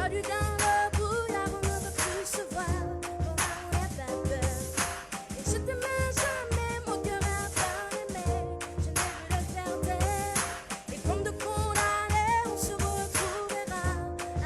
Perdu dans le brouillard, on ne peut plus se voir. Mon amour n'a pas peur. Et je t'aimais jamais, mon cœur a parlé, je n'ai vu le faire taire. Et comme de condamné, on se retrouvera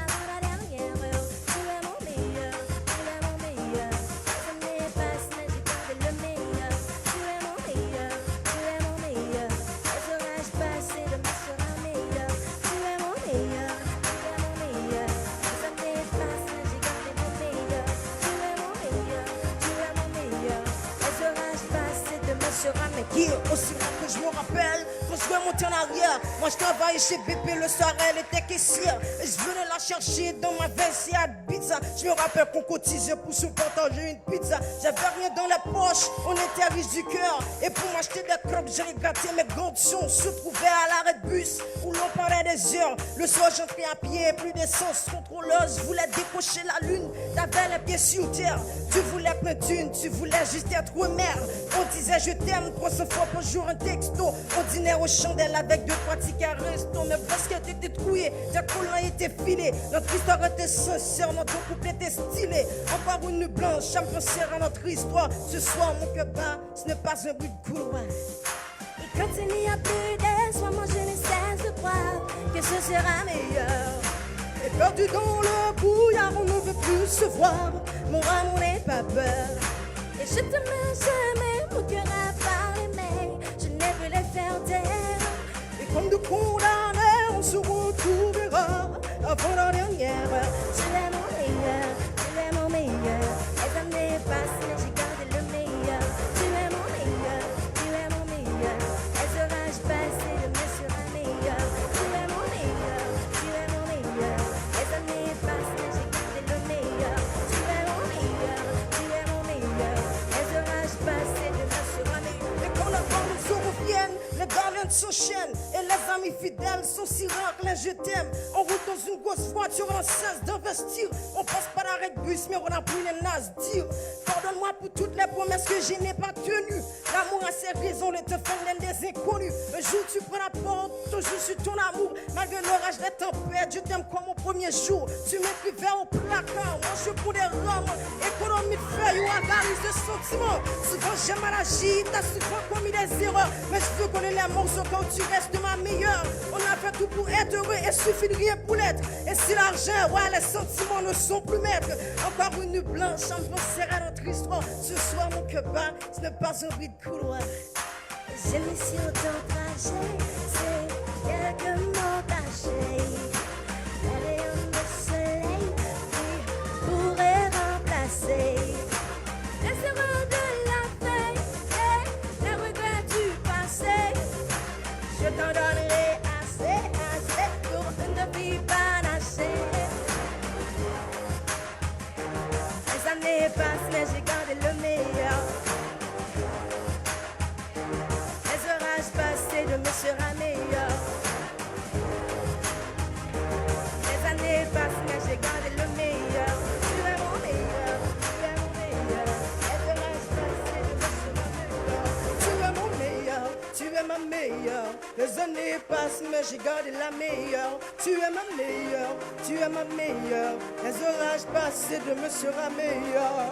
avant la dernière heure. Tu es mon meilleur, tu es mon meilleur. Les années passent, mais j'ai gardé le meilleur. Tu es mon meilleur, tu es mon meilleur. Les orages passent et demain sera meilleur. Tu es mon meilleur, tu es mon meilleur. Les années passent, mais j'ai gardé le meilleur. Tu es mon meilleur, tu es mon meilleur. Les orages passent et demain sera meilleur. Aussi loin que je me rappelle, quand je vais monter en arrière, moi je travaillais chez BP le soir, elle était caissière. Et je venais la chercher dans ma veste à pizza. Je me rappelle qu'on cotisait pour se partager une pizza. J'avais rien dans la poche, on était riches du cœur. Et pour m'acheter des crêpes, j'ai gratté mes gants de son. Se trouvait à l'arrêt de bus où l'on parlait des heures. Le soir j'entrais à pied, plus d'essence. Contrôleuse voulait décocher la lune. T'avais les pieds sur terre. Tu voulais plein d'une, tu voulais juste être mère. On disait je t'aime 300 fois par jour un texto. On dînait aux chandelles avec 2-3 tickets resto. Mes baskets étaient trouillées, tes collants étaient filés. Notre histoire était sincère, notre couple était stylé. Encore une nuit blanche, à me penser à notre histoire. Ce soir mon cœur bat, ce n'est pas un bruit de couloir. Et quand il n'y a plus d'espoir, moi je ne cesse de croire que ce sera meilleur. Et perdu dans le brouillard, on ne veut plus se voir. Mon amour n'est pas peur. Et je t'aimais jamais, mon cœur a parlé, mais je n'ai pu les faire taire. Et comme de condamnés, on se retrouvera avant la dernière heure. Tu es mon meilleur, tu es mon meilleur. Les années passent, mais j'ai gardé le meilleur. Tu es mon meilleur, tu es mon meilleur. Les orages passent et demain sera meilleur. Tu es mon meilleur, tu es mon meilleur. Les années passent, mais j'ai gardé le meilleur. Tu es mon meilleur, tu es mon meilleur. Les orages passent et demain sera meilleur. Et quand la bande se reviennent, les gardiens s'enchaînent. Et les amis fidèles sont si rares que les je t'aime. On roule dans une grosse voiture, on cesse d'investir. On passe par l'arrêt de bus, mais on n'a plus les nazes dire. Pardonne-moi pour toutes les promesses que je n'ai pas tenues. L'amour a ses raisons, les te fait des inconnus. Un jour tu prends la porte, toujours sur ton amour. Malgré l'orage des tempêtes, je t'aime comme au premier jour. Tu m'écrivais au placard, moi je pour des rames. Économie de feuilles ou agarise de sentiments. Souvent j'ai mal agi, t'as souvent commis des erreurs. Mais je veux connaître les morceaux quand tu restes ma meilleure. On a fait tout pour être heureux et suffit de rien pour l'être. Et si l'argent, ouais, les sentiments ne sont plus maîtres. Encore une nuit blanche, en penser à notre histoire. Ce soir, mon cœur bat, ce n'est pas un bruit de couloir. J'ai mis sur ton trajet, c'est quelques mots cachés. Les rayons de soleil qui pourraient remplacer les erreurs de la veille et les regrets du passé. Je t'en donnerai assez, assez pour une vie panachée. Les années passent, mais j'ai gardé le meilleur. Les orages passent et demain sera meilleur. Les années passent, mais j'ai gardé le meilleur. Tu es mon meilleur, tu es mon meilleur. Les orages passent et demain sera meilleur. Tu es mon meilleur, tu es ma meilleure. Les années passent, mais j'ai gardé la meilleure. Tu es ma meilleure, tu es ma meilleure. Les orages passent et demain sera meilleur.